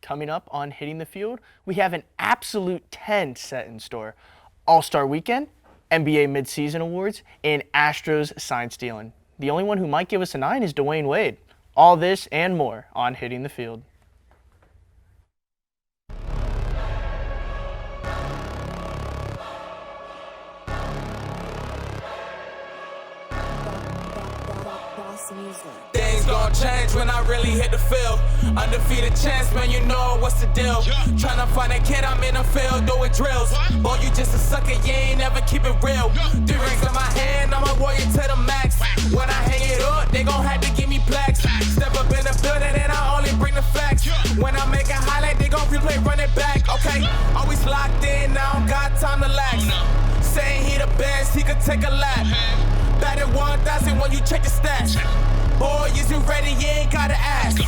Coming up on Hitting the Field, we have an absolute 10 set in store. All-Star Weekend, NBA Midseason Awards, and Astros sign stealing. The only one who might give us a 9 is Dwayne Wade. All this and more on Hitting the Field. Things gon' change when I really hit the field. Undefeated champs, man, you know what's the deal. Tryna find a kid, I'm in the field doing drills. Boy, you just a sucker, you ain't never keep it real. 3 rings in my hand, I'm a warrior to the max. When I hang it up, they gon' have to give me plaques. Step up in the building and I only bring the facts. When I make a highlight, they gon' replay, run it back. Okay, always locked in, now I don't got time to lax. Saying he the best, he could take a lap. Batted 1,000 when you check the stats. Boy, is you ready? You ain't gotta ask.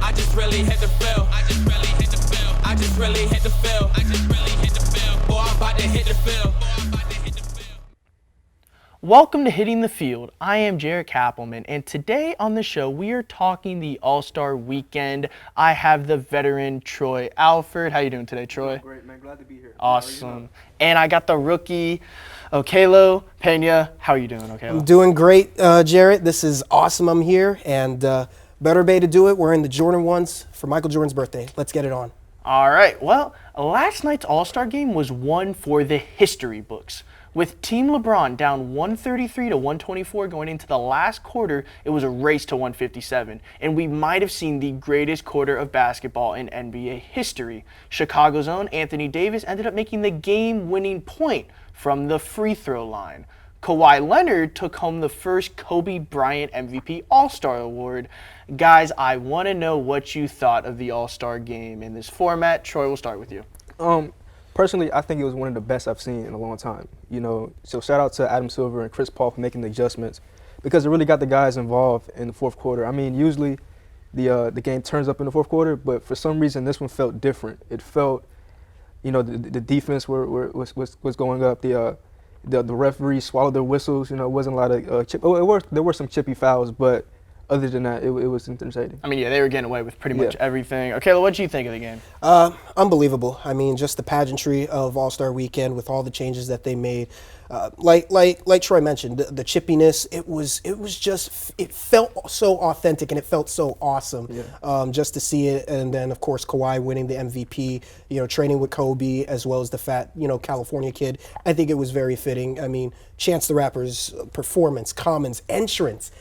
I just really hit the field. I just really hit the field. I just really hit the field. I just really hit the field. Boy, I'm about to hit the field. Welcome to Hitting the Field. I am Jaret Kappelman, and today on the show we are talking the All-Star Weekend. I have the veteran Troy Alford. How you doing today, Troy? Great, man. Glad to be here. Awesome. And I got the rookie Okelo. Pena, how are you doing, Okelo? I'm doing great, Jaret. This is awesome. I'm here, and better way to do it. We're in the Jordan ones for Michael Jordan's birthday. Let's get it on. All right. Well, last night's All-Star game was one for the history books. With Team LeBron down 133 to 124 going into the last quarter, it was a race to 157, and we might have seen the greatest quarter of basketball in NBA history. Chicago's own Anthony Davis ended up making the game-winning point from the free throw line. Kawhi Leonard took home the first Kobe Bryant MVP All-Star Award. Guys, I want to know what you thought of the All-Star game in this format. Troy, we'll start with you. Personally, I think it was one of the best I've seen in a long time. You know, so shout out to Adam Silver and Chris Paul for making the adjustments because it really got the guys involved in the fourth quarter. I mean, usually the game turns up in the fourth quarter, but for some reason this one felt different. It felt, you know, the defense was going up. The referees swallowed their whistles. You know, it wasn't a lot of there were some chippy fouls, but other than that, it was entertaining. I mean, yeah, they were getting away with pretty much everything. Okay, what did you think of the game? Unbelievable. I mean, just the pageantry of All-Star Weekend with all the changes that they made. Like Troy mentioned, the chippiness. It felt so authentic and it felt so awesome. Just to see it, and then of course Kawhi winning the MVP. You know, training with Kobe as well as the fat California kid. I think it was very fitting. I mean, Chance the Rapper's performance, Common's entrance.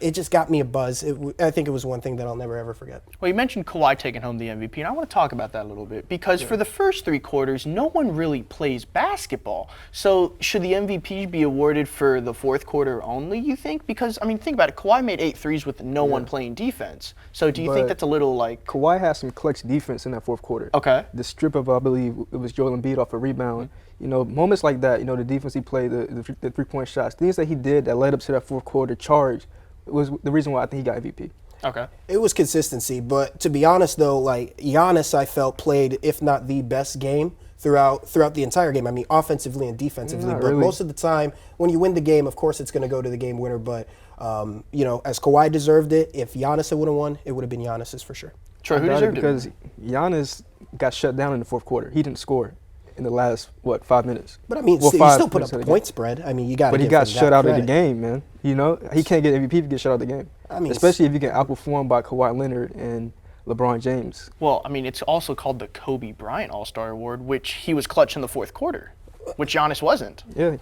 It just got me a buzz. I think it was one thing that I'll never, ever forget. Well, you mentioned Kawhi taking home the MVP, and I want to talk about that a little bit because for the first 3 quarters, no one really plays basketball. So should the MVP be awarded for the fourth quarter only, you think? Because, I mean, think about it. Kawhi made 8 threes with no one playing defense. So do you think that's a little like... Kawhi has some clutch defense in that fourth quarter. Okay. The strip of, I believe, it was Joel Embiid off a rebound. You know, moments like that, you know, the defense he played, the three-point shots, things that he did that led up to that fourth quarter charge was the reason why I think he got MVP. Okay. It was consistency, but to be honest though, like Giannis, I felt played, if not the best game throughout the entire game. I mean, offensively and defensively, but most of the time when you win the game, of course it's going to go to the game winner. But as Kawhi deserved it, if Giannis would have won, it would have been Giannis's for sure. Troy, who deserved it? Because Giannis got shut down in the fourth quarter. He didn't score in the last 5 minutes. But I mean, he still put up a point spread. I mean, you got. But he got shut out of the game, man. You know, he can't get MVP if he gets shut out of the game. I mean, especially if you get outperformed by Kawhi Leonard and LeBron James. Well, I mean, it's also called the Kobe Bryant All-Star Award, which he was clutch in the fourth quarter, which Giannis wasn't. Yeah.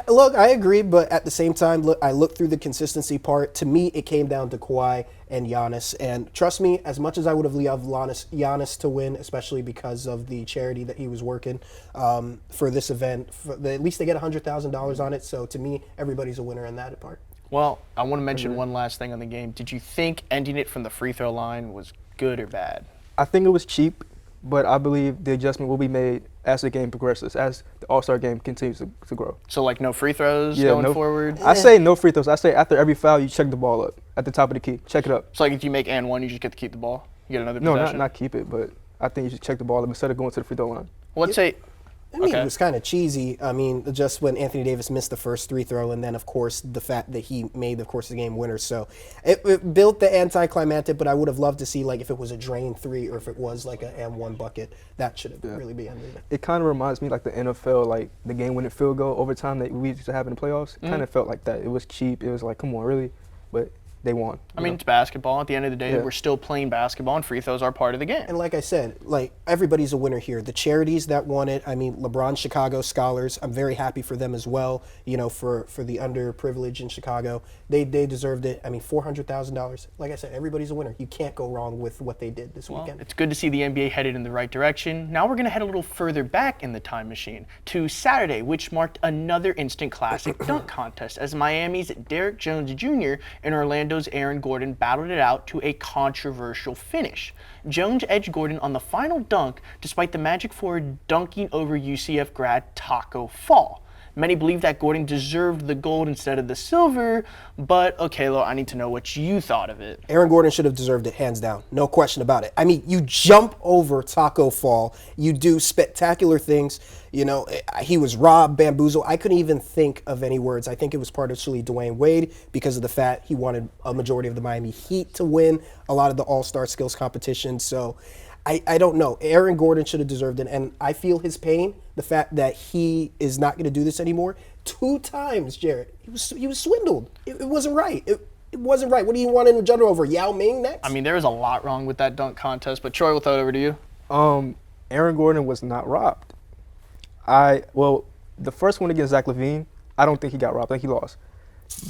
Look, I agree, but at the same time, I looked through the consistency part. To me, it came down to Kawhi and Giannis. And trust me, as much as I would have loved Giannis to win, especially because of the charity that he was working for this event, at least they get $100,000 on it. So to me, everybody's a winner in that part. Well, I want to mention one last thing on the game. Did you think ending it from the free throw line was good or bad? I think it was cheap, but I believe the adjustment will be made as the game progresses, as the All-Star game continues to grow. So, like, no free throws going forward? I say no free throws. I say after every foul, you check the ball up at the top of the key. Check it up. So, like, if you make and one, you just get to keep the ball? You get another possession? No, not keep it, but I think you should check the ball up instead of going to the free throw line. Well, let's say I mean, it was kind of cheesy. I mean, just when Anthony Davis missed the first free throw, and then, of course, the fact that he made, of course, the game winner. So it built the anticlimactic, but I would have loved to see, like, if it was a drain three or if it was, like, an M1 bucket. That should have really been ended. It kind of reminds me like the NFL, like the game-winning field goal overtime that we used to have in the playoffs. It kind of felt like that. It was cheap. It was like, come on, really? But they won. I mean, it's basketball. At the end of the day, we're still playing basketball, and free throws are part of the game. And like I said, like everybody's a winner here. The charities that won it, I mean, LeBron Chicago Scholars, I'm very happy for them as well, you know, for the underprivileged in Chicago. They deserved it. I mean, $400,000. Like I said, everybody's a winner. You can't go wrong with what they did this weekend. It's good to see the NBA headed in the right direction. Now we're going to head a little further back in the time machine to Saturday, which marked another instant classic dunk contest as Miami's Derek Jones Jr. and Orlando's Aaron Gordon battled it out to a controversial finish. Jones edged Gordon on the final dunk despite the Magic forward dunking over UCF grad Taco Fall. Many believe that Gordon deserved the gold instead of the silver, but Okelo, I need to know what you thought of it. Aaron Gordon should have deserved it, hands down. No question about it. I mean, you jump over Taco Fall. You do spectacular things. You know, he was robbed, bamboozled. I couldn't even think of any words. I think it was partially Dwayne Wade because of the fact he wanted a majority of the Miami Heat to win a lot of the all-star skills competition. So I don't know. Aaron Gordon should have deserved it, and I feel his pain, the fact that he is not going to do this anymore. 2 times, Jaret. He was swindled. It wasn't right. It wasn't right. What do you want in jump over? Yao Ming next? I mean, there was a lot wrong with that dunk contest, but Troy, we'll throw it over to you. Aaron Gordon was not robbed. The first one against Zach LaVine, I don't think he got robbed. I think he lost.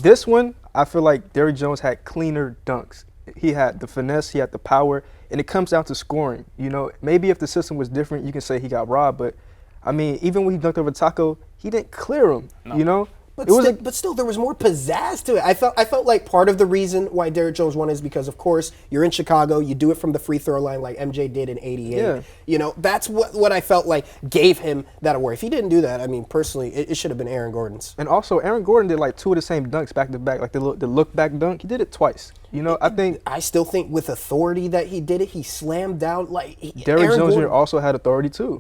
This one, I feel like Derrick Jones had cleaner dunks. He had the finesse, he had the power, and it comes down to scoring. You know, maybe if the system was different, you can say he got robbed, but I mean, even when he dunked over Taco, he didn't clear him, you know? But still, there was more pizzazz to it. I felt like part of the reason why Derrick Jones won is because, of course, you're in Chicago. You do it from the free throw line like MJ did in '88. Yeah. You know, that's what I felt like gave him that award. If he didn't do that, I mean, personally, it should have been Aaron Gordon's. And also, Aaron Gordon did like 2 of the same dunks back to back, like the look back dunk. He did it twice. You know, I still think with authority that he did it. He slammed down like Derrick Jones Jr. also had authority too.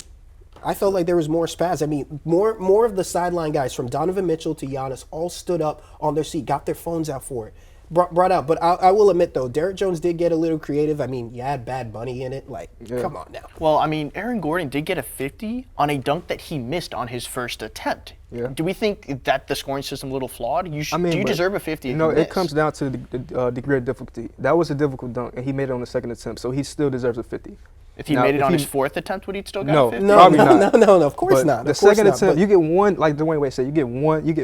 I felt like there was more spaz. I mean, more of the sideline guys, from Donovan Mitchell to Giannis, all stood up on their seat, got their phones out for it, brought out. But I will admit, though, Derrick Jones did get a little creative. I mean, you had Bad Bunny in it. Like, come on now. Well, I mean, Aaron Gordon did get a 50 on a dunk that he missed on his first attempt. Yeah. Do we think that the scoring system a little flawed? Do you deserve a 50? You know, it comes down to the degree of difficulty. That was a difficult dunk, and he made it on the second attempt, so he still deserves a 50. If he made it on his 4th attempt, would he still got a 50? No, of course not. The second attempt, you get one, like Dwayne Wade said, you get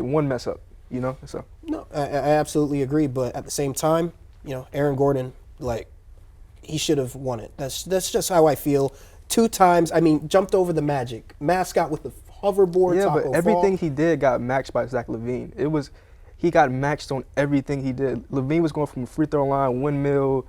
one mess up, you know? So. No, I absolutely agree, but at the same time, you know, Aaron Gordon, like, he should have won it. That's just how I feel. 2 times, I mean, jumped over the Magic. Mascot with the hoverboard. Yeah, but everything he did got matched by Zach LaVine. He got matched on everything he did. LaVine was going from the free throw line, windmill,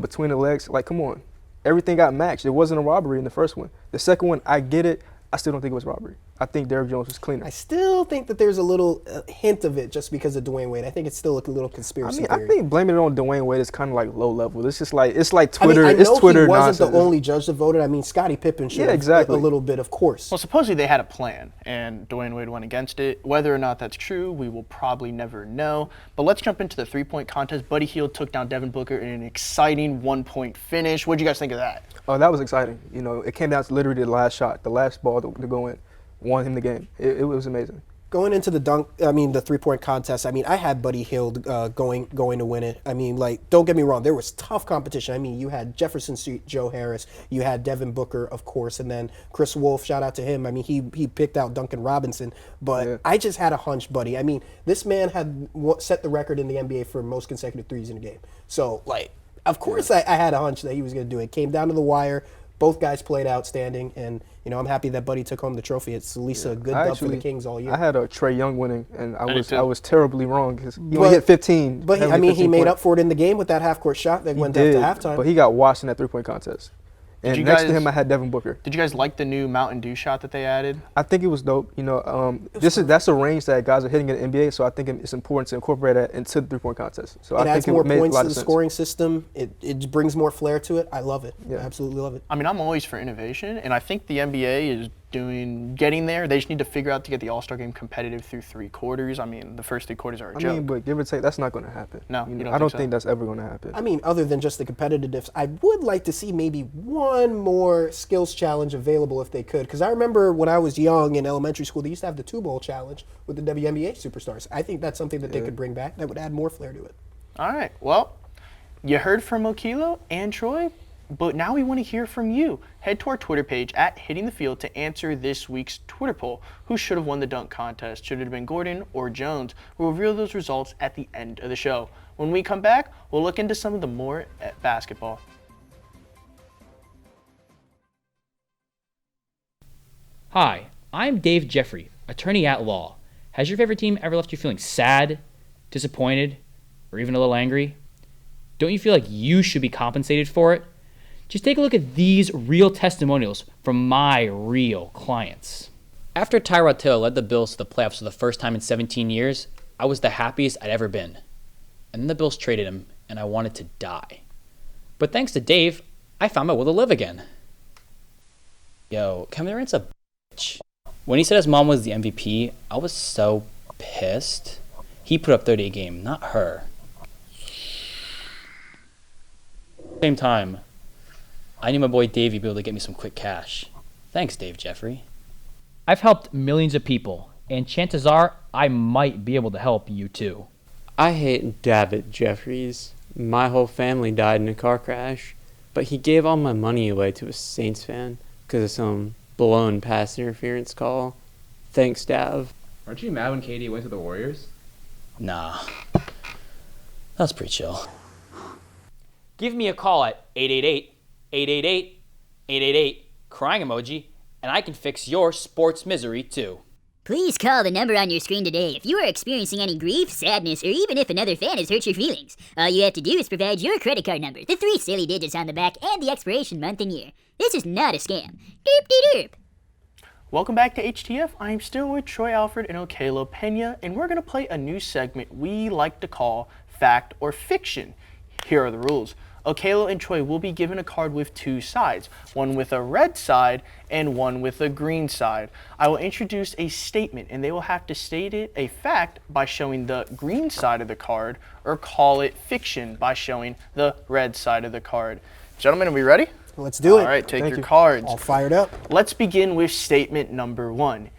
between the legs. Like, come on. Everything got matched. It wasn't a robbery in the first one. The second one, I get it. I still don't think it was robbery. I think Derrick Jones was cleaner. I still think that there's a little hint of it just because of Dwayne Wade. I think it's still a little conspiracy theory. I think blaming it on Dwayne Wade is kind of like low level. It's just like Twitter. I know Twitter he wasn't nonsense. The only judge that voted. I mean, Scottie Pippen should have a little bit, of course. Well, supposedly they had a plan, and Dwayne Wade went against it. Whether or not that's true, we will probably never know. But let's jump into the 3-point contest. Buddy Hield took down Devin Booker in an exciting 1-point finish. What did you guys think of that? Oh, that was exciting. You know, it came down to literally the last shot, the last ball to go in. Won him the game. It was amazing. Going into the 3-point contest, I mean, I had Buddy Hield going to win it. I mean, like, don't get me wrong, there was tough competition. I mean, you had Jefferson Street, Joe Harris, you had Devin Booker, of course, and then Chris Wolf, shout out to him. I mean, he picked out Duncan Robinson, but I just had a hunch, Buddy. I mean, this man had set the record in the NBA for most consecutive threes in a game. So, like, of course I had a hunch that he was going to do it. Came down to the wire. Both guys played outstanding, and you know I'm happy that Buddy took home the trophy. It's at least a good dub for the Kings all year. I had a Trae Young winning, and I was terribly wrong because he only hit 15. But he made up for it in the game with that half-court shot that went down to halftime. But he got washed in that 3-point contest. And next to him, I had Devin Booker. Did you guys like the new Mountain Dew shot that they added? I think it was dope. You know, that's a range that guys are hitting in the NBA, so I think it's important to incorporate that into the 3-point contest. So it I adds think more it made points a lot to of the sense. scoring system. It brings more flair to it. I love it. I absolutely love it. I mean, I'm always for innovation, and I think the NBA is getting there. They just need to figure out to get the All-Star game competitive through 3 quarters. I mean, the first 3 quarters are a joke. I mean, but give or take, that's not going to happen. No, I don't think that's ever going to happen. I mean, other than just the competitiveness, I would like to see maybe one more skills challenge available if they could. Because I remember when I was young in elementary school, they used to have the 2-bowl challenge with the WNBA superstars. I think that's something that they could bring back that would add more flair to it. All right. Well, you heard from Okelo and Troy. But now we want to hear from you. Head to our Twitter page at Hitting the Field to answer this week's Twitter poll. Who should have won the dunk contest? Should it have been Gordon or Jones? We'll reveal those results at the end of the show. When we come back, we'll look into some of the more at basketball. Hi, I'm Dave Jeffrey, attorney at law. Has your favorite team ever left you feeling sad, disappointed, or even a little angry? Don't you feel like you should be compensated for it? Just take a look at these real testimonials from my real clients. After Tyrod Taylor led the Bills to the playoffs for the first time in 17 years, I was the happiest I'd ever been. And then the Bills traded him, and I wanted to die. But thanks to Dave, I found my will to live again. Yo, Kevin Durant's a bitch. When he said his mom was the MVP, I was so pissed. He put up 30 a game, not her. Same time, I knew my boy Davey would be able to get me some quick cash. Thanks, Dave Jeffrey. I've helped millions of people, and chances are I might be able to help you too. I hate David Jeffries. My whole family died in a car crash, but he gave all my money away to a Saints fan because of some blown pass interference call. Thanks, Dav. Aren't you mad when KD went to the Warriors? Nah, that's pretty chill. Give me a call at 888-888-888, crying emoji, and I can fix your sports misery too. Please call the number on your screen today if you are experiencing any grief, sadness, or even if another fan has hurt your feelings. All you have to do is provide your credit card number, the 3 silly digits on the back, and the expiration month and year. This is not a scam. Doop-de-doop. Welcome back to HTF. I'm still with Troy, Alford, and Okelo Pena, and we're going to play a new segment we like to call Fact or Fiction. Here are the rules. Okelo and Troy will be given a card with 2 sides, one with a red side and one with a green side. I will introduce a statement, and they will have to state it a fact by showing the green side of the card, or call it fiction by showing the red side of the card. Gentlemen, are we ready? Let's do it. All right, take your cards. All fired up. Let's begin with statement number 1.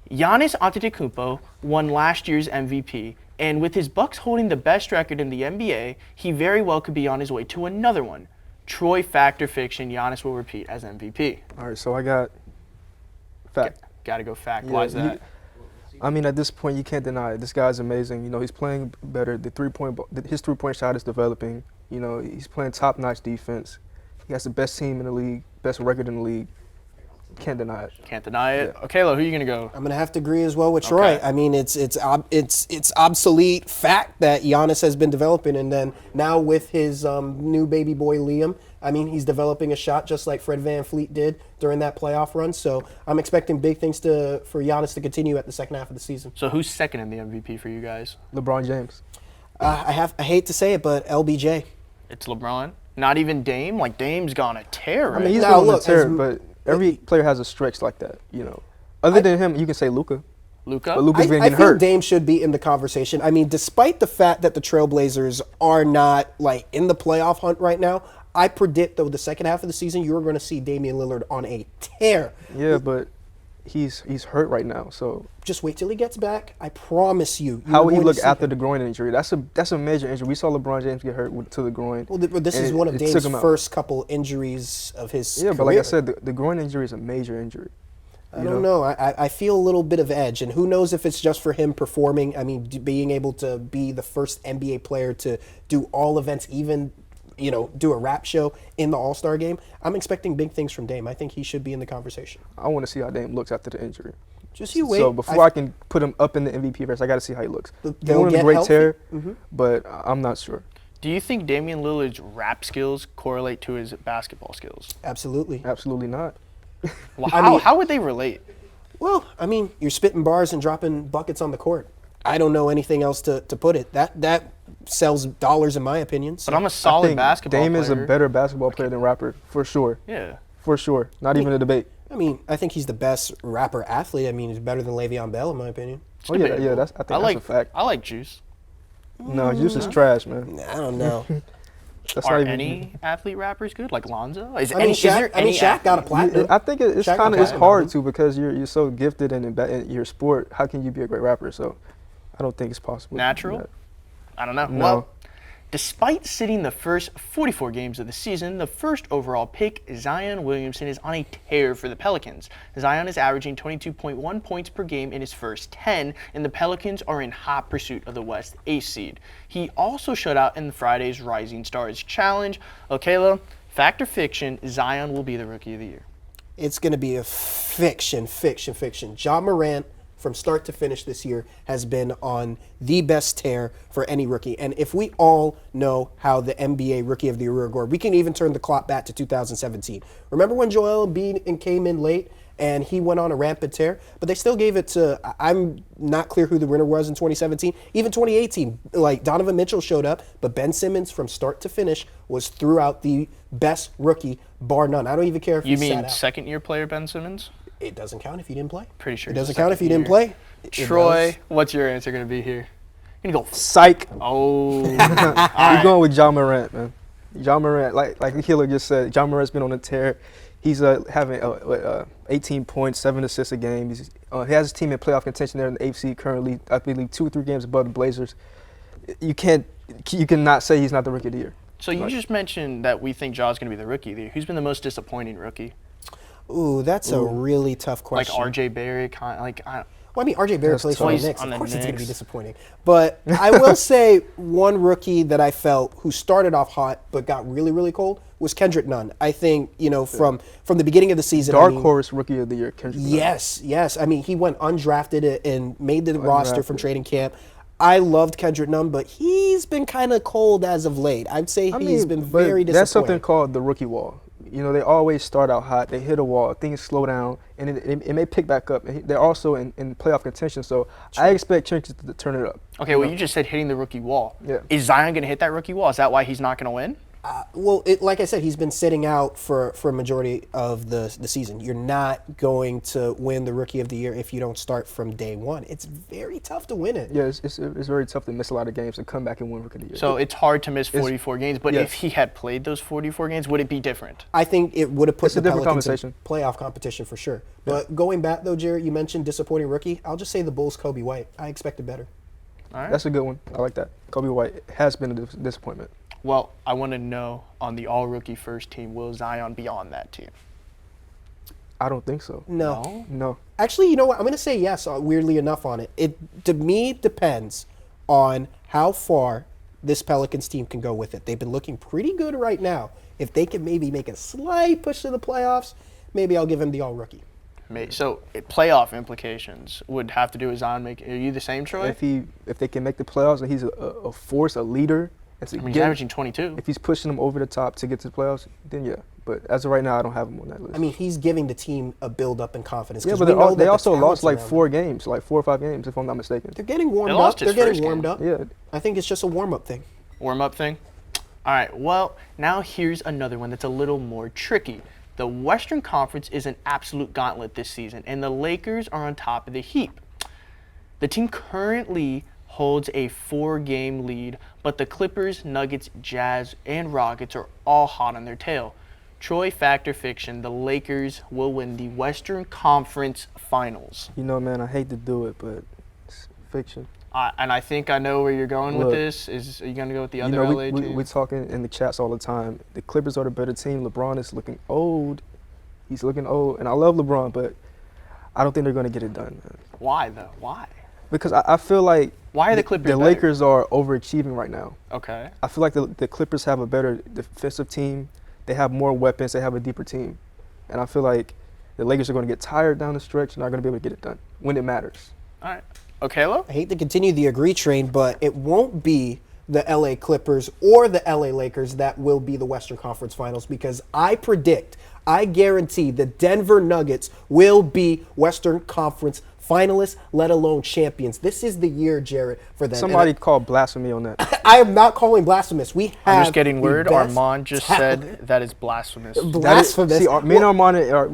Giannis Antetokounmpo won last year's MVP, and with his Bucks holding the best record in the NBA, he very well could be on his way to another one. Troy, fact or fiction, Giannis will repeat as MVP. All right, so I got fact. Gotta go fact. Yeah, Why is that? I mean, at this point, you can't deny it. This guy's amazing. You know, he's playing better. His three-point shot is developing. You know, he's playing top-notch defense. He has the best team in the league, best record in the league. Can't deny it. Can't deny it. Yeah. Okelo, who are you gonna go? I'm going to have to agree as well with Troy. I mean, it's obsolete fact that Giannis has been developing, and then now with his new baby boy Liam, I mean, he's developing a shot just like Fred VanVleet did during that playoff run. So I'm expecting big things for Giannis to continue at the second half of the season. So who's second in the MVP for you guys? LeBron James. I hate to say it, but LBJ. It's LeBron. Not even Dame. Like Dame's gone a tear. Right? I mean, he's Now, going on a look, tear, as- but every player has a stretch like that. You know, other than him, you can say Luka. Luka. But Luka's been I getting think hurt. Dame should be in the conversation. I mean, despite the fact that the Trailblazers are not like in the playoff hunt right now, I predict though the second half of the season you're going to see Damian Lillard on a tear. Yeah, but he's hurt right now. So Just wait till he gets back. I promise you. how will he you're going look to see after him. the groin injury? That's a major injury. We saw LeBron James get hurt to the groin. Well, this and is one of it took Dame's him out. first couple injuries of his Yeah, career. but like I said, the groin injury is a major injury. I don't know. I feel a little bit of edge, and who knows if it's just for him performing. I mean, being able to be the first NBA player to do all events, even do a rap show in the All-Star game. I'm expecting big things from Dame. I think he should be in the conversation. I want to see how Dame looks after the injury. Just you wait. So before I can put him up in the MVP race, I got to see how he looks. He's They'll on a get great healthy. tear, but I'm not sure. Do you think Damian Lillard's rap skills correlate to his basketball skills? Absolutely. Absolutely not. Well, I mean- how would they relate? Well, I mean, you're spitting bars and dropping buckets on the court. I don't know anything else to put it. That sells dollars in my opinion. So. But I'm a I solid think basketball Dame player. is a better basketball player than rapper, for sure. Yeah. For sure. Not even a debate. I mean, I think he's the best rapper athlete. I mean, he's better than Le'Veon Bell, in my opinion. Oh yeah, yeah. I think that's a fact. I like Juice. No, Juice is trash, man. I don't know. That's Are not even. any athlete rappers good? Like Lonzo? I mean, Shaq got a platinum. I think it's Shaq kind of got it's platinum. hard to because you're so gifted in your sport. How can you be a great rapper? So, I don't think it's possible. Natural? I don't know. No. Well, despite sitting the first 44 games of the season, the first overall pick, Zion Williamson, is on a tear for the Pelicans. Zion is averaging 22.1 points per game in his first 10, and the Pelicans are in hot pursuit of the West Ace seed. He also shut out in Friday's Rising Stars Challenge. Okelo, fact or fiction, Zion will be the Rookie of the Year. It's going to be a fiction. Ja Morant, from start to finish this year, has been on the best tear for any rookie. And if we all know how the NBA Rookie of the Year award, we can even turn the clock back to 2017. Remember when Joel Embiid came in late and he went on a rampant tear? But they still gave it to, I'm not clear who the winner was in 2017. Even 2018, like Donovan Mitchell showed up, but Ben Simmons from start to finish was throughout the best rookie, bar none. I don't even care if You he sat mean out. second-year player Ben Simmons? It doesn't count if you didn't play. Pretty sure It he's doesn't a count if you didn't second-year. play. It Troy, does. what's your answer going to be here? You're going to go, Psych. oh. You're going with John Morant, man. John Morant, like Okelo just said, John Morant's been on a tear. He's having 18 points, 7 assists a game. He has his team in playoff contention there in the AFC currently. I believe 2 or 3 games above the Blazers. You cannot say he's not the Rookie of the Year. So you just mentioned that we think Ja's going to be the Rookie of the Year. Who's been the most disappointing rookie? Ooh, that's a really tough Like question. R.J. Barrett, Well, I mean, R.J. Barrett plays for the tough. Knicks. On Of the course it's going to be Knicks. disappointing. But I will say one rookie that I felt who started off hot but got really, really cold was Kendrick Nunn. I think, from the beginning of the season. Dark horse Rookie of the Year, Kendrick Nunn. Yes. I mean, he went undrafted and made the roster from training camp. I loved Kendrick Nunn, but he's been kind of cold as of late. I'd say he's been but very disappointing. That's something called the rookie wall. They always start out hot. They hit a wall. Things slow down, and it may pick back up. And they're also in playoff contention, so I expect Kendrick to turn it up. Okay, well, you just said hitting the rookie wall. Yeah. Is Zion going to hit that rookie wall? Is that why he's not going to win? Like I said, he's been sitting out for a majority of the season. You're not going to win the Rookie of the Year if you don't start from day one. It's very tough to win it. Yeah, it's very tough to miss a lot of games and come back and win Rookie of the Year. So it's hard to miss 44 games, but yeah. if he had played those 44 games, would it be different? I think it would have put It's a the different Pelicans in conversation. playoff competition for sure. But going back, though, Jaret, you mentioned disappointing rookie. I'll just say the Bulls' Kobe White. I expected better. All right. That's a good one. I like that. Kobe White has been a disappointment. Well, I want to know on the all-rookie first team, will Zion be on that team? I don't think so. No. Actually, you know what? I'm going to say yes, weirdly enough, on it. It, to me, depends on how far this Pelicans team can go with it. They've been looking pretty good right now. If they can maybe make a slight push to the playoffs, maybe I'll give him the all-rookie. So playoff implications would have to do with Zion making. Are you the same, Troy? If they can make the playoffs and he's a force, a leader, He's averaging 22. If he's pushing them over the top to get to the playoffs, then yeah. But as of right now, I don't have him on that list. I mean, he's giving the team a build-up in confidence. Yeah, 'cause but we know that they the also lost talent's like around 4 games, like 4 or 5 games, if I'm not mistaken. They're getting warmed They up. lost his They're getting first warmed game. up. Yeah. I think it's just a warm-up thing. Warm-up thing? All right, well, now here's another one that's a little more tricky. The Western Conference is an absolute gauntlet this season, and the Lakers are on top of the heap. The team currently holds a 4-game lead, but the Clippers, Nuggets, Jazz, and Rockets are all hot on their tail. Troy, fact or fiction, the Lakers will win the Western Conference Finals. Man, I hate to do it, but it's fiction. And I think I know where you're going with Look, this. Are you going to go with the other LA team? we're talking in the chats all the time. The Clippers are the better team. LeBron is looking old. He's looking old. And I love LeBron, but I don't think they're going to get it done, man. Why, though? Why? Because I feel like Why are the Clippers the better? Lakers are overachieving right now. Okay. I feel like the Clippers have a better defensive team. They have more weapons. They have a deeper team. And I feel like the Lakers are going to get tired down the stretch and not going to be able to get it done when it matters. All right. Okelo? I hate to continue the agree train, but it won't be the LA Clippers or the LA Lakers that will be the Western Conference Finals, because I guarantee the Denver Nuggets will be Western Conference finalists, let alone champions. This is the year, Jaret, for them. Somebody called blasphemy on that. I am not calling blasphemous. We have I'm just getting the word. best Armand just talent. said that is blasphemous. Blasphemous. Me and Armand are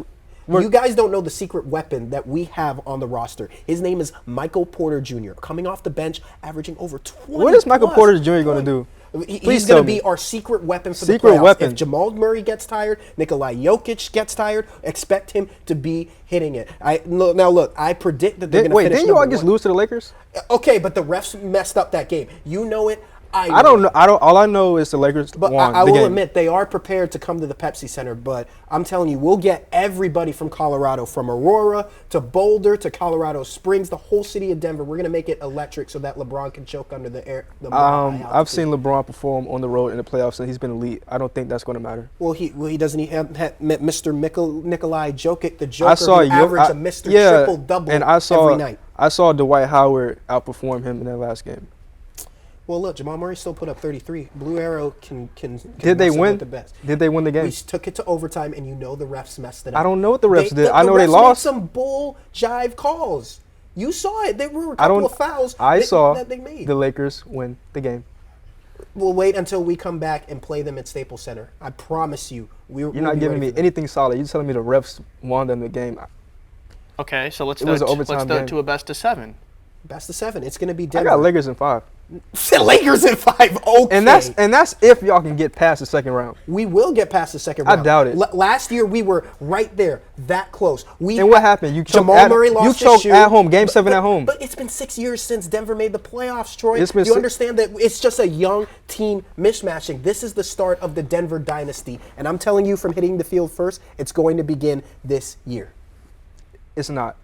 You guys don't know the secret weapon that we have on the roster. His name is Michael Porter Jr. Coming off the bench, averaging over 20. What is Michael Porter Jr. going to do? He's going to be our secret weapon for the playoffs. If Jamal Murray gets tired, Nikolai Jokic gets tired, expect him to be hitting it. Now look, I predict that they're going to finish. Wait, didn't you all just lose to the Lakers? Okay, but the refs messed up that game. You know it. I don't know. All I know is the Lakers but won I the will game. admit they are prepared to come to the Pepsi Center. But I'm telling you, we'll get everybody from Colorado, from Aurora to Boulder to Colorado Springs, the whole city of Denver. We're gonna make it electric so that LeBron can choke under the air. I've seen LeBron perform on the road in the playoffs, and he's been elite. I don't think that's going to matter. Well, he doesn't. He have Mr. Nikolai Jokic, the Joker, who averaged a Mr. Triple Double every night. I saw Dwight Howard outperform him in that last game. Well, look, Jamal Murray still put up 33. Blue Arrow can Did they win? the best. Did they win the game? We took it to overtime, and you know the refs messed it up. I don't know what the refs did. I know the they refs lost. Made some bull jive calls. You saw it. There were a couple of fouls that they made. The Lakers win the game. We'll wait until we come back and play them at Staples Center. I promise you. You're not giving me anything solid. You're telling me the refs won them the game. Okay, so let's do it to a best of 7. Best of 7. It's going to be Denver. I got Lakers in 5. Lakers in 5. Okay. And that's if y'all can get past the second round. We will get past the second round. I doubt it. Last year we were right there, that close. And what happened? You choked Murray lost his shoe. at home, Game 7 at home. But it's been 6 years since Denver made the playoffs, Troy. You understand that it's just a young team mismatching. This is the start of the Denver dynasty. And I'm telling you from hitting the field first, it's going to begin this year. It's not.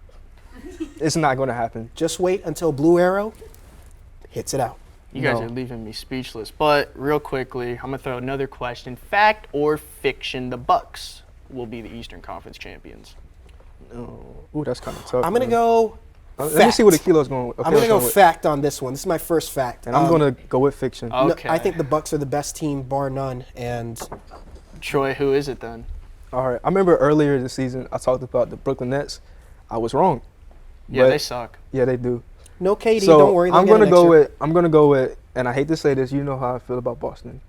It's not going to happen. Just wait until Blue Arrow hits it out. You guys are leaving me speechless. But real quickly, I'm going to throw another question. Fact or fiction, the Bucks will be the Eastern Conference champions? Ooh, that's kind of tough. I'm going to go fact. Let me see what Okelo's going with. I'm going to go fact on this one. This is my first fact. And I'm going to go with fiction. Okay. I think the Bucks are the best team, bar none. And Troy, who is it then? All right. I remember earlier this season, I talked about the Brooklyn Nets. I was wrong. Yeah, they suck. Yeah, they do. No KD, So don't worry. I'm gonna go with, and I hate to say this, you know how I feel about Boston.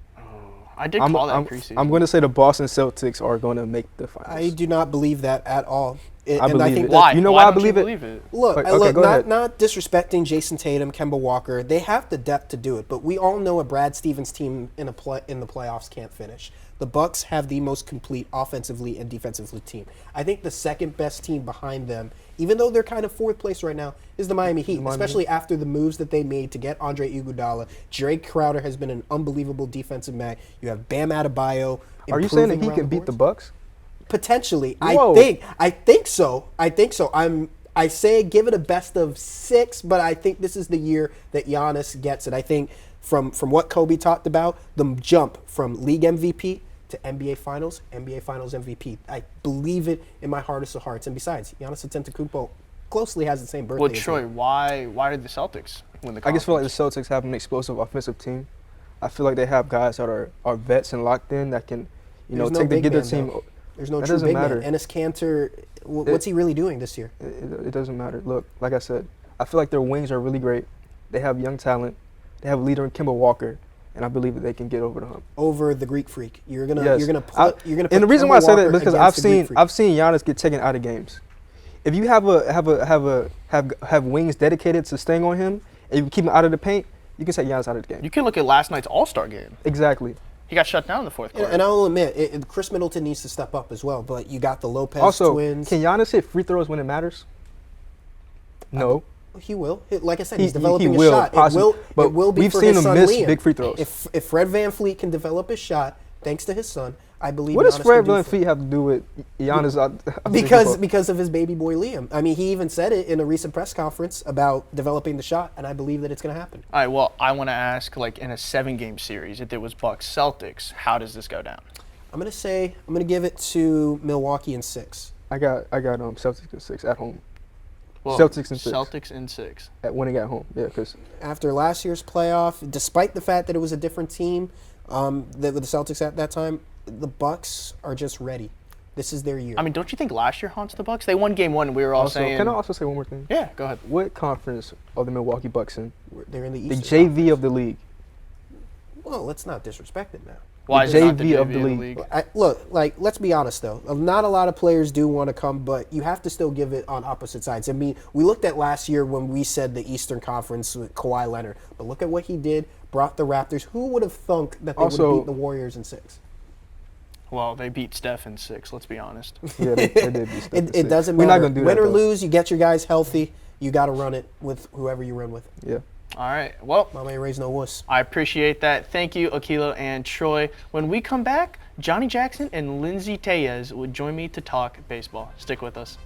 I did call that preseason. I'm going to say the Boston Celtics are going to make the finals. I do not believe that at all. I believe it. Why? You know why I don't believe you it? believe it? Look, Okay, go ahead. not disrespecting Jason Tatum, Kemba Walker. They have the depth to do it, but we all know a Brad Stevens team in the playoffs can't finish. The Bucks have the most complete offensively and defensively team. I think the second best team behind them, even though they're kind of fourth place right now, is the Miami Heat, especially after the moves that they made to get Andre Iguodala. Drake Crowder has been an unbelievable defensive man. You have Bam Adebayo. Are you saying that he can beat the Bucks? Potentially. Whoa. I think so. I say give it a best of 6, but I think this is the year that Giannis gets it. I think from what Kobe talked about, the jump from league MVP to NBA Finals MVP. I believe it in my hardest of hearts. And besides, Giannis Antetokounmpo closely has the same birthday. Well, Troy, why did the Celtics win the conference? I just feel like the Celtics have an explosive offensive team. I feel like they have guys that are vets and locked in that can, take the get their team. There's no that true doesn't big matter. man. Enes Kanter, what's he really doing this year? It doesn't matter. Look, like I said, I feel like their wings are really great. They have young talent. They have a leader in Kemba Walker, and I believe that they can get over the hump. Over the Greek Freak. You're gonna put. And the reason why I say that is because I've seen I've Giannis get taken out of games. If you have wings dedicated to staying on him, and you keep him out of the paint, you can take Giannis out of the game. You can look at last night's All-Star game. Exactly. He got shut down in the fourth quarter. And I'll admit, Chris Middleton needs to step up as well. But you got the Lopez also, twins. Can Giannis hit free throws when it matters? No. He will. Like I said, he's developing he a will, shot. possibly. It will be we've for seen his him son miss Liam. big free throws. If Fred VanVleet can develop his shot, thanks to his son, I believe. What does Giannis Fred can do VanVleet have to do with Giannis? Because of his baby boy Liam. I mean, he even said it in a recent press conference about developing the shot, and I believe that it's going to happen. All right. Well, I want to ask, like in a 7-game series, if it was Bucks Celtics, how does this go down? I'm going to give it to Milwaukee in 6. I got Celtics in 6 at home. Well, Celtics in 6. Celtics in 6. At winning at home, yeah, because after last year's playoff, despite the fact that it was a different team, with the Celtics at that time, the Bucks are just ready. This is their year. I mean, don't you think last year haunts the Bucks? They won Game 1, and we were all saying. Can I also say one more thing? Yeah, go ahead. What conference are the Milwaukee Bucks in? They're in the The Eastern JV of the league. Well, let's not disrespect it now. Why is it not the JV of JV the league. Look, like, let's be honest though. Not a lot of players do want to come, but you have to still give it on opposite sides. I mean, we looked at last year when we said the Eastern Conference with Kawhi Leonard, but look at what he did. Brought the Raptors. Who would have thunk that they would have beat the Warriors in 6? Well, they beat Steph in 6. Let's be honest. Yeah, they did beat Steph in 6. It doesn't We're matter. not gonna do Win that, or though. lose, you get your guys healthy. You got to run it with whoever you run with. Yeah. All right. Well, Mama ain't raised no wuss. I appreciate that. Thank you, Okelo and Troy. When we come back, Johnny Jackson and Lindsey Tellez would join me to talk baseball. Stick with us.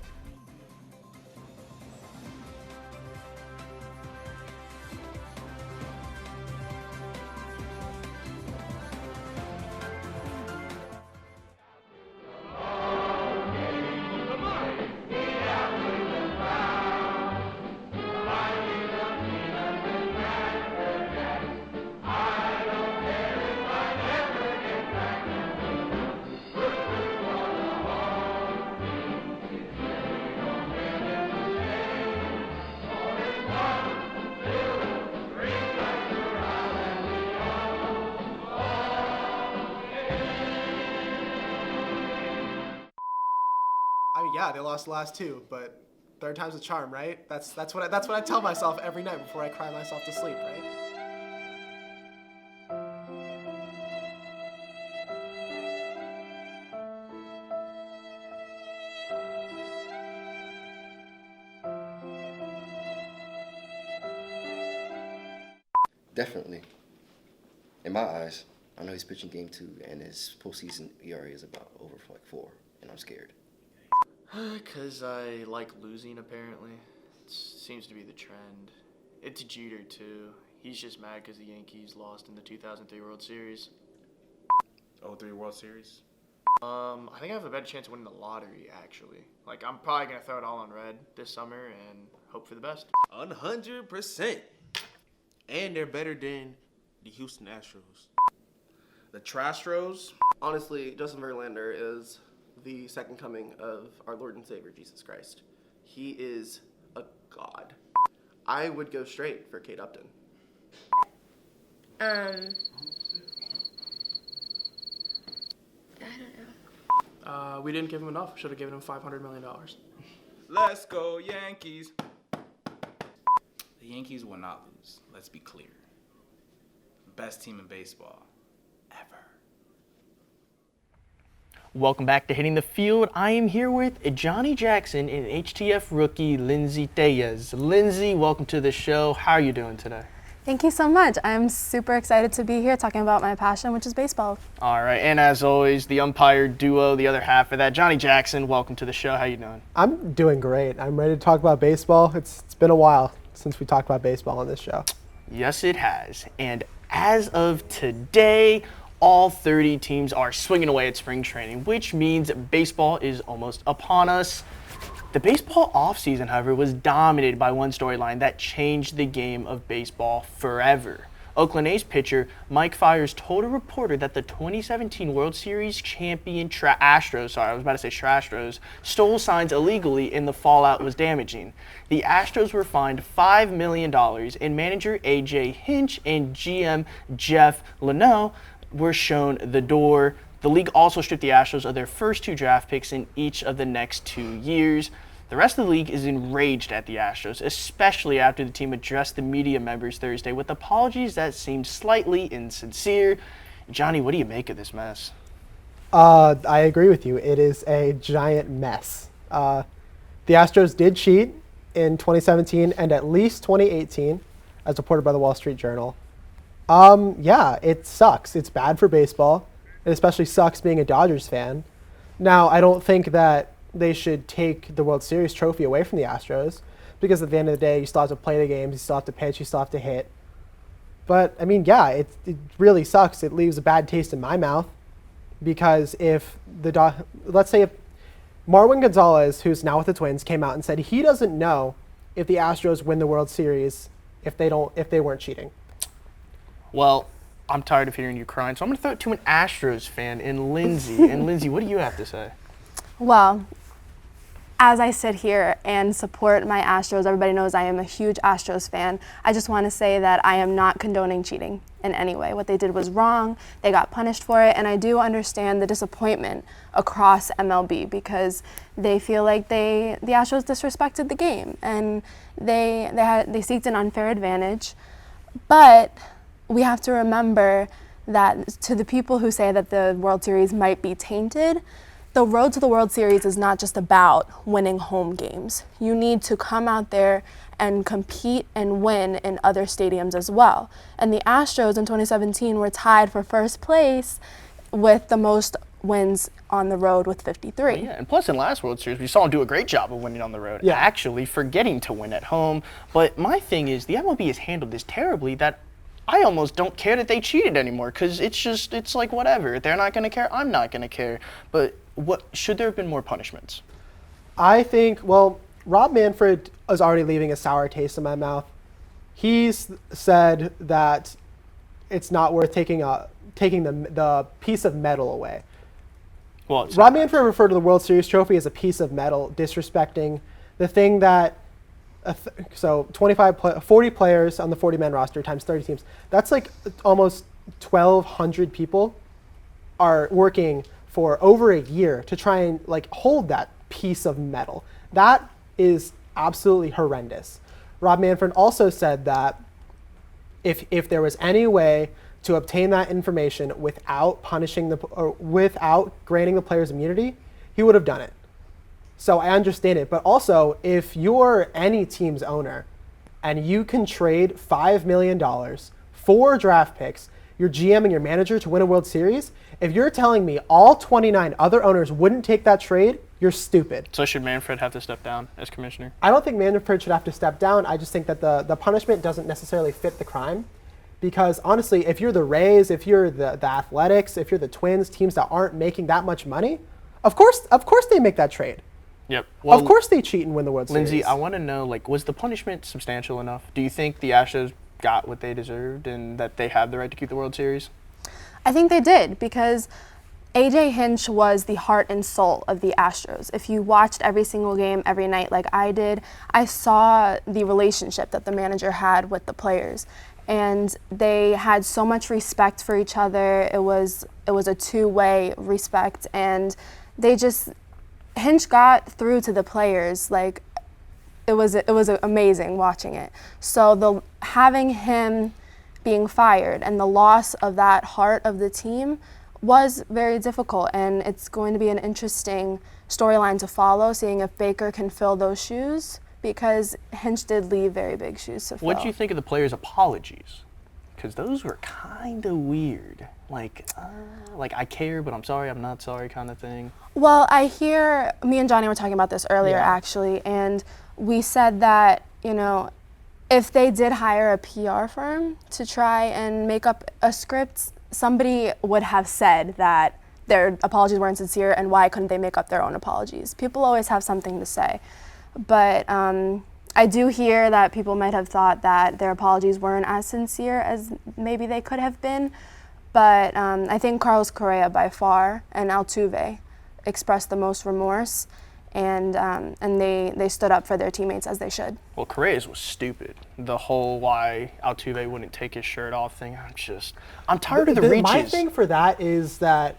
I mean, yeah, they lost the last 2, but third time's a charm, right? That's what I tell myself every night before I cry myself to sleep, right? Definitely. In my eyes, I know he's pitching game 2, and his postseason ERA is about over like 4, and I'm scared. Because I like losing, apparently. It seems to be the trend. It's Jeter, too. He's just mad because the Yankees lost in the 2003 World Series. 03 World Series. I think I have a better chance of winning the lottery, actually. Like, I'm probably going to throw it all on red this summer and hope for the best. 100%. And they're better than the Houston Astros. The Trastros. Honestly, Justin Verlander is the second coming of our Lord and Savior, Jesus Christ. He is a god. I would go straight for Kate Upton. I don't know. We didn't give him enough. Should have given him $500 million. Let's go, Yankees. The Yankees will not lose. Let's be clear. Best team in baseball ever. Welcome back to Hitting the Field. I am here with Johnny Jackson and HTF rookie Lindsey Tellez. Lindsey, welcome to the show. How are you doing today? Thank you so much. I'm super excited to be here talking about my passion, which is baseball. All right, and as always, the umpire duo, the other half of that, Johnny Jackson, welcome to the show. How you doing? I'm doing great. I'm ready to talk about baseball. It's been a while since we talked about baseball on this show. Yes, it has. And as of today, all 30 teams are swinging away at spring training, which means baseball is almost upon us. The baseball offseason, however, was dominated by one storyline that changed the game of baseball forever. Oakland A's pitcher Mike Fiers told a reporter that the 2017 World Series champion Astros stole signs illegally and the fallout was damaging. The Astros were fined $5 million and manager A.J. Hinch and GM Jeff Luhnow were shown the door. The league also stripped the Astros of their first 2 draft picks in each of the next 2 years. The rest of the league is enraged at the Astros, especially after the team addressed the media members Thursday with apologies that seemed slightly insincere. Johnny, what do you make of this mess? I agree with you. It is a giant mess. The Astros did cheat in 2017 and at least 2018, as reported by the Wall Street Journal. Yeah, it sucks. It's bad for baseball. It especially sucks being a Dodgers fan. Now, I don't think that they should take the World Series trophy away from the Astros because at the end of the day, you still have to play the games, you still have to pitch, you still have to hit. But, I mean, yeah, it really sucks. It leaves a bad taste in my mouth because if let's say if Marwin Gonzalez, who's now with the Twins, came out and said he doesn't know if the Astros win the World Series if they weren't cheating. Well, I'm tired of hearing you crying, so I'm going to throw it to an Astros fan in Lindsey. And Lindsey, what do you have to say? Well, as I sit here and support my Astros, everybody knows I am a huge Astros fan. I just want to say that I am not condoning cheating in any way. What they did was wrong. They got punished for it, and I do understand the disappointment across MLB because they feel like the Astros disrespected the game and they seeked an unfair advantage. But we have to remember that to the people who say that the World Series might be tainted, the road to the World Series is not just about winning home games. You need to come out there and compete and win in other stadiums as well. And the Astros in 2017 were tied for first place with the most wins on the road with 53. Yeah, and plus in last World Series, we saw him do a great job of winning on the road, actually forgetting to win at home. But my thing is, the MLB has handled this terribly that I almost don't care that they cheated anymore because it's like whatever. They're not going to care. I'm not going to care. But should there have been more punishments? I think, Rob Manfred is already leaving a sour taste in my mouth. He's said that it's not worth taking the piece of metal away. Well, Rob Manfred referred to the World Series trophy as a piece of metal, disrespecting the thing that. So 40 players on the 40-man roster times 30 teams. That's like almost 1,200 people are working for over a year to try and hold that piece of metal. That is absolutely horrendous. Rob Manfred also said that if there was any way to obtain that information without without granting the players immunity, he would have done it. So I understand it, but also if you're any team's owner and you can trade $5 million, 4 draft picks, your GM and your manager to win a World Series, if you're telling me all 29 other owners wouldn't take that trade, you're stupid. So should Manfred have to step down as commissioner? I don't think Manfred should have to step down. I just think that the punishment doesn't necessarily fit the crime. Because honestly, if you're the Rays, if you're the Athletics, if you're the Twins, teams that aren't making that much money, of course they make that trade. Yep. Well, of course they cheat and win the World Series. Lindsay, I want to know, was the punishment substantial enough? Do you think the Astros got what they deserved and that they have the right to keep the World Series? I think they did because AJ Hinch was the heart and soul of the Astros. If you watched every single game every night like I did, I saw the relationship that the manager had with the players. And they had so much respect for each other. It was a two-way respect, and Hinch got through to the players. It was amazing watching it. So having him being fired and the loss of that heart of the team was very difficult, and it's going to be an interesting storyline to follow, seeing if Baker can fill those shoes, because Hinch did leave very big shoes to fill. What did you think of the players' apologies? Because those were kind of weird. I care, but I'm sorry, I'm not sorry kind of thing. Well, me and Johnny were talking about this earlier, actually, and we said that, if they did hire a PR firm to try and make up a script, somebody would have said that their apologies weren't sincere and why couldn't they make up their own apologies? People always have something to say. But I do hear that people might have thought that their apologies weren't as sincere as maybe they could have been. But I think Carlos Correa by far and Altuve expressed the most remorse, and they stood up for their teammates as they should. Well, Correa's was stupid. The whole why Altuve wouldn't take his shirt off thing. I'm tired of the reaches. My thing for that is that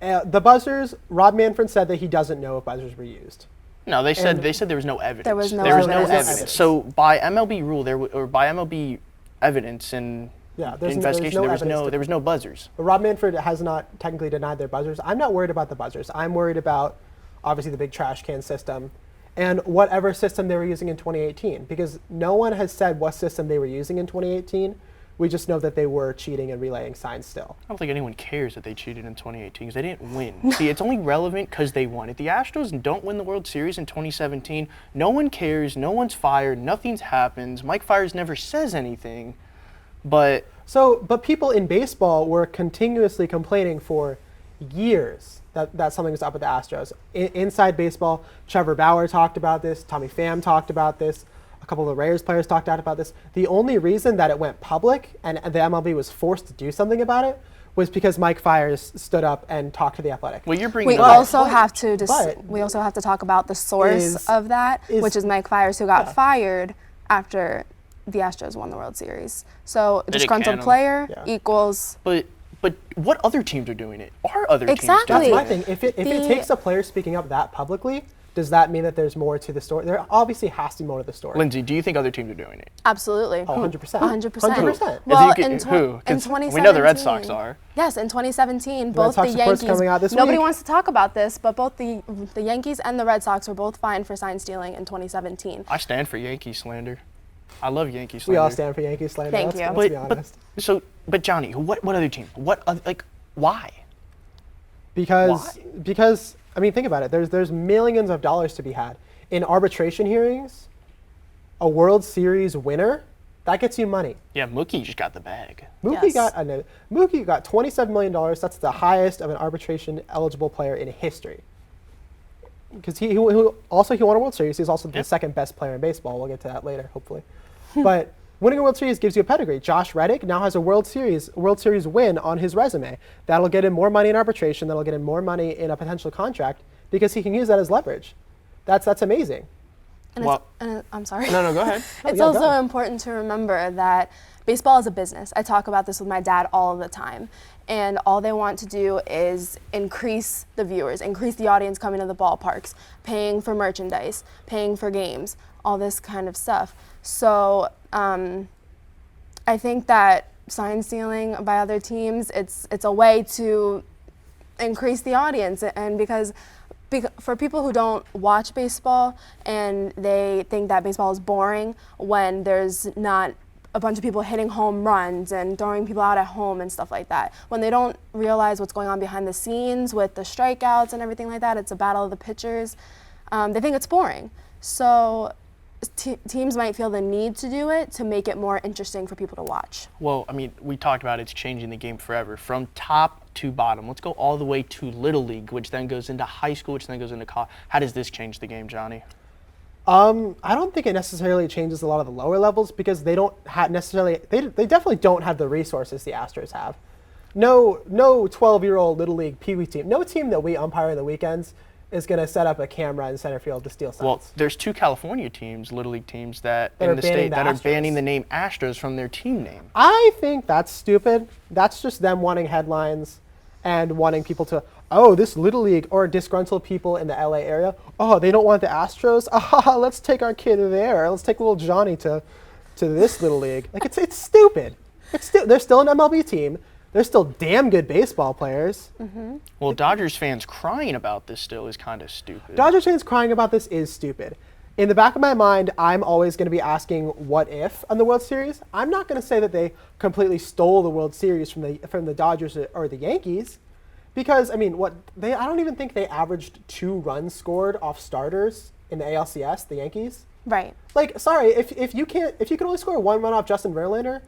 the buzzers, Rob Manfred said that he doesn't know if buzzers were used. No, they said there was no evidence. There was no evidence. So by MLB rule, or by MLB evidence and investigation, there was no buzzers. But Rob Manfred has not technically denied their buzzers. I'm not worried about the buzzers. I'm worried about obviously the big trash can system and whatever system they were using in 2018, because no one has said what system they were using in 2018. We just know that they were cheating and relaying signs still. I don't think anyone cares that they cheated in 2018 because they didn't win. See, it's only relevant because they won. If the Astros don't win the World Series in 2017, no one cares, no one's fired, nothing's happened. Mike Fiers never says anything. But people in baseball were continuously complaining for years that something was up with the Astros. Inside baseball, Trevor Bauer talked about this, Tommy Pham talked about this, a couple of the Raiders players talked out about this. The only reason that it went public and the MLB was forced to do something about it was because Mike Fiers stood up and talked to The Athletic. Well, you're bringing We up. also have to we also have to talk about the source Is- of that, is- which is Mike Fiers, who got Yeah. fired after the Astros won the World Series. So They disgruntled can 'em. player Yeah. equals But what other teams are doing it? Are other Exactly. teams doing That's my it? thing. If it The- takes a player speaking up that publicly, does that mean that there's more to the story? There obviously has to be more to the story. Lindsay, do you think other teams are doing it? absolutely 100%. 100%. 100%. Well, Is he- in, who? in 'Cause 2017, we know the Red Sox are. Yes, in 2017, Red both Sox the reports Yankees. coming out this Nobody week. wants to talk about this, but both the Yankees and the Red Sox were both fined for sign stealing in 2017. I stand for Yankee slander. I love Yankee We slander. all stand for Yankee slander. Thank let's, you. Let's be But honest. but Johnny, what other team? What like why? Because I mean, think about it. There's millions of dollars to be had in arbitration hearings. A World Series winner, that gets you money. Yeah, Mookie just got the bag. Mookie Yes. got $27 million. That's the highest of an arbitration eligible player in history. Because he won a World Series. He's also the second best player in baseball. We'll get to that later, hopefully. But winning a World Series gives you a pedigree. Josh Reddick now has a World Series win on his resume. That'll get him more money in arbitration. That'll get him more money in a potential contract because he can use that as leverage. That's amazing. And Well- I'm sorry. No, go ahead. It's yeah, also go. important to remember that baseball is a business. I talk about this with my dad all of the time. And all they want to do is increase the viewers, increase the audience coming to the ballparks, paying for merchandise, paying for games, all this kind of stuff. So I think that sign stealing by other teams, it's a way to increase the audience. And because for people who don't watch baseball and they think that baseball is boring when there's not a bunch of people hitting home runs and throwing people out at home and stuff like that. When they don't realize what's going on behind the scenes with the strikeouts and everything like that, it's a battle of the pitchers, they think it's boring. So teams might feel the need to do it to make it more interesting for people to watch. Well, I mean, we talked about it's changing the game forever, from top to bottom. Let's go all the way to Little League, which then goes into high school, which then goes into college. How does this change the game, Johnny? I don't think it necessarily changes a lot of the lower levels because they don't necessarily. They definitely don't have the resources the Astros have. No 12-year-old Little League Pee Wee team. No team that we umpire on the weekends is going to set up a camera in center field to steal signs. Well, there's two California teams, Little League teams, that That are in the state banning the that are Astros. banning the name Astros from their team name. I think that's stupid. That's just them wanting headlines and wanting people to, oh, this Little League, or disgruntled people in the LA area, oh, they don't want the Astros? Let's take our kid there. Let's take little Johnny to this Little League. Like, it's stupid. They're still an MLB team. They're still damn good baseball players. Mm-hmm. Well, Dodgers fans crying about this still is kind of stupid. Dodgers fans crying about this is stupid. In the back of my mind, I'm always going to be asking what if on the World Series. I'm not going to say that they completely stole the World Series from the Dodgers or the Yankees, because I mean, I don't even think they averaged 2 runs scored off starters in the ALCS, the Yankees. Right. Like, sorry, if you can only score 1 run off Justin Verlander,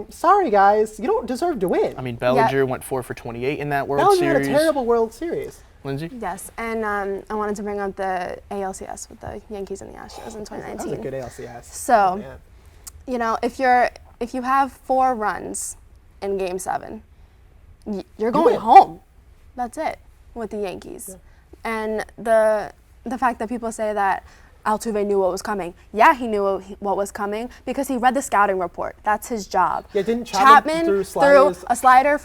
sorry guys, you don't deserve to win. I mean, Bellinger went 4 for 28 in that World Bellinger Series. had a terrible World Series. Lindsay? Yes, and I wanted to bring up the ALCS with the Yankees and the Astros in 2019. That was a good ALCS. So, Man. you know, if you have 4 runs in Game 7, you're going win. home. That's it with the Yankees. And the fact that people say that Altuve knew what was coming. Yeah, he knew what was coming because he read the scouting report. That's his job. Yeah, didn't Chapman threw sliders? a slider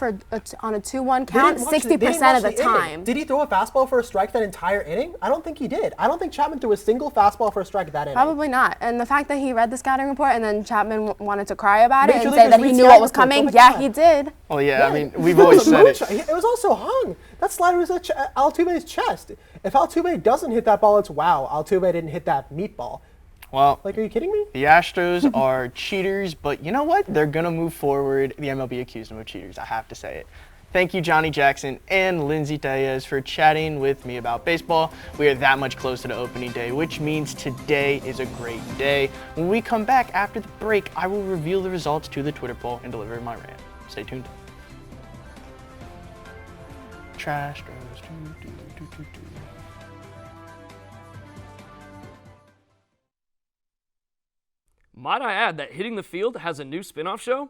on a 2-1 count 60% of the time. Did he throw a fastball for a strike that entire inning? I don't think he did. I don't think Chapman threw a single fastball for a strike that inning. Probably not. And the fact that he read the scouting report and then Chapman wanted to cry about it Major and say that Leaguers he read knew what was scouting coming, reports. Oh my yeah, God. he did. Well, yeah, I mean, we've It always was a said it. moonshot. It was also hung. That slider was at Altuve's chest. If Altuve doesn't hit that ball, it's wow. Altuve didn't hit that meatball. Well, Like, are you kidding me? the Astros are cheaters, but you know what? They're going to move forward. The MLB accused them of cheaters. I have to say it. Thank you, Johnny Jackson and Lindsay Diaz, for chatting with me about baseball. We are that much closer to opening day, which means today is a great day. When we come back after the break, I will reveal the results to the Twitter poll and deliver my rant. Stay tuned. Trash Astros. Might I add that Hitting the Field has a new spin-off show?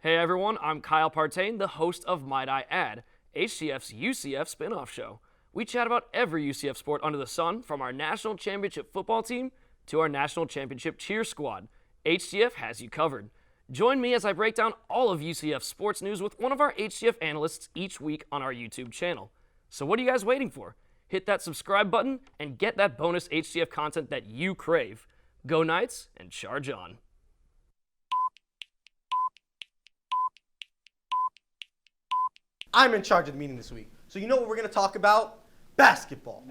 Hey everyone, I'm Kyle Partain, the host of Might I Add, HTF's UCF spin-off show. We chat about every UCF sport under the sun, from our national championship football team to our national championship cheer squad. HTF has you covered. Join me as I break down all of UCF sports news with one of our HTF analysts each week on our YouTube channel. So what are you guys waiting for? Hit that subscribe button and get that bonus HTF content that you crave. Go Knights and charge on. I'm in charge of the meeting this week. So you know what we're going to talk about? Basketball.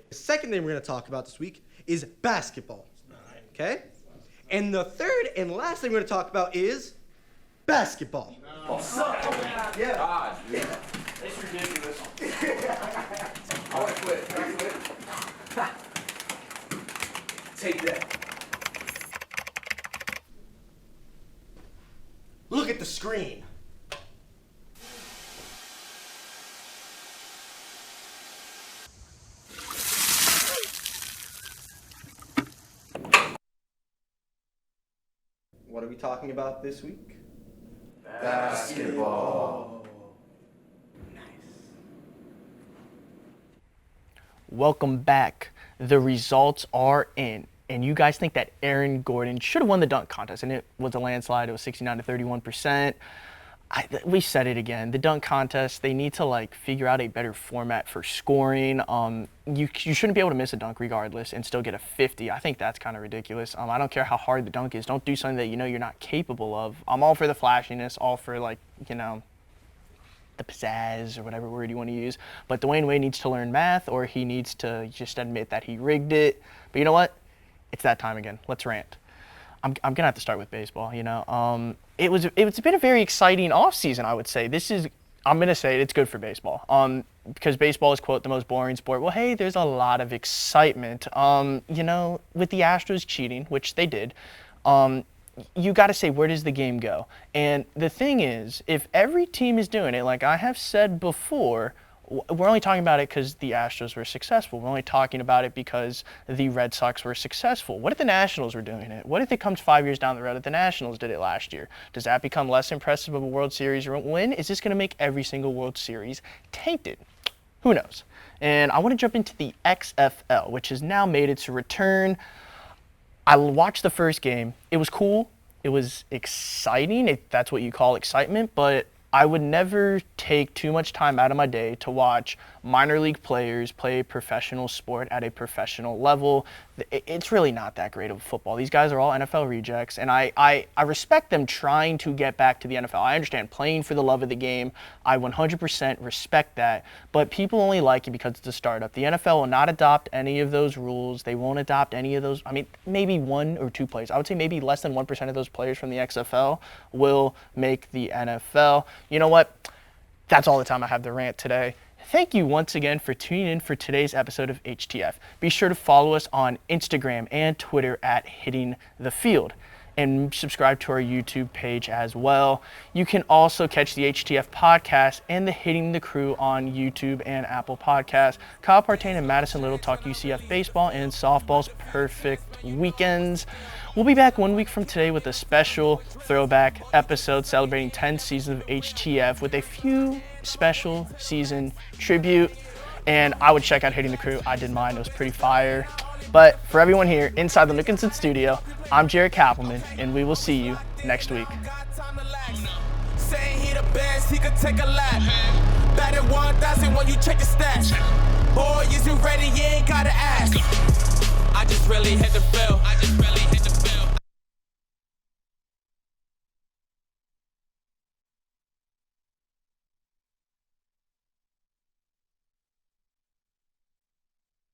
The second thing we're going to talk about this week is basketball. Okay? And the third and last thing we're going to talk about is basketball. Yeah. God, dude. It's ridiculous. I want to quit. Take that. Look at the screen. What are we talking about this week? Basketball. Welcome back. The results are in. And you guys think that Aaron Gordon should have won the dunk contest, and it was a landslide. It was 69 to 31%. We said it again. The dunk contest, they need to figure out a better format for scoring. You shouldn't be able to miss a dunk regardless and still get a 50. I think that's kind of ridiculous. I don't care how hard the dunk is. Don't do something that you know you're not capable of. I'm all for the flashiness, all for the pizzazz or whatever word you want to use. But Dwayne Wade needs to learn math, or he needs to just admit that he rigged it. But you know what? It's that time again. Let's rant. I'm gonna have to start with baseball. It's been a very exciting offseason, I would say. I'm gonna say it's good for baseball. Because baseball is, quote, the most boring sport. Well, hey, there's a lot of excitement. With the Astros cheating, which they did, you got to say, where does the game go? And the thing is, if every team is doing it, like I have said before, we're only talking about it because the Astros were successful. We're only talking about it because the Red Sox were successful. What if the Nationals were doing it? What if it comes 5 years down the road that the Nationals did it last year? Does that become less impressive of a World Series win? Is this going to make every single World Series tainted? Who knows? And I want to jump into the XFL, which has now made its return. I watched the first game. It was cool. It was exciting, if that's what you call excitement, but I would never take too much time out of my day to watch minor league players play a professional sport at a professional level. It's really not that great of football. These guys are all NFL rejects, and I respect them trying to get back to the NFL. I understand playing for the love of the game. I 100% respect that, but people only like it because it's a startup. The NFL will not adopt any of those rules. They won't adopt any of those. I mean, maybe 1 or 2 players. I would say maybe less than 1% of those players from the XFL will make the NFL. You know what? That's all the time I have to rant today. Thank you once again for tuning in for today's episode of HTF. Be sure to follow us on Instagram and Twitter at Hitting the Field, and subscribe to our YouTube page as well. You can also catch the HTF podcast and the Hitting the Crew on YouTube and Apple Podcasts. Kyle Partain and Madison Little talk UCF baseball and softball's perfect weekends. We'll be back 1 week from today with a special throwback episode celebrating 10 seasons of HTF with a few special season tribute. And I would check out Hitting the Crew. I did mine. It was pretty fire. But for everyone here inside the Nickinson studio, I'm Jaret Kappelman, and we will see you next week. Saying he the best, he could take a lap. Batted 1,000 when you check the stats. Boy, is you ready? You ain't gotta ask. I just really hit the field.